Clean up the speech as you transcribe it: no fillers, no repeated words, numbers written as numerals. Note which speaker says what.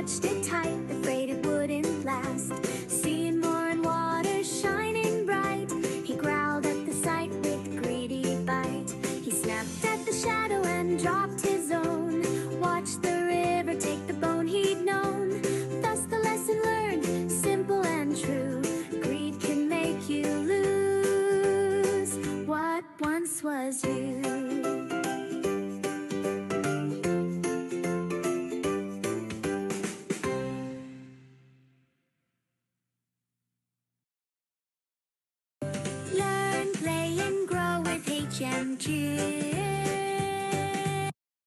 Speaker 1: clutched it tight, afraid it wouldn't last. Seeing more and water shining bright, he growled at the sight with a greedy bite. He snapped at the shadow and dropped his own. Watched the river take the bone he'd known. Thus the lesson learned, simple and true: greed can make you lose what once was you. Learn, play, and grow with HMKIDS.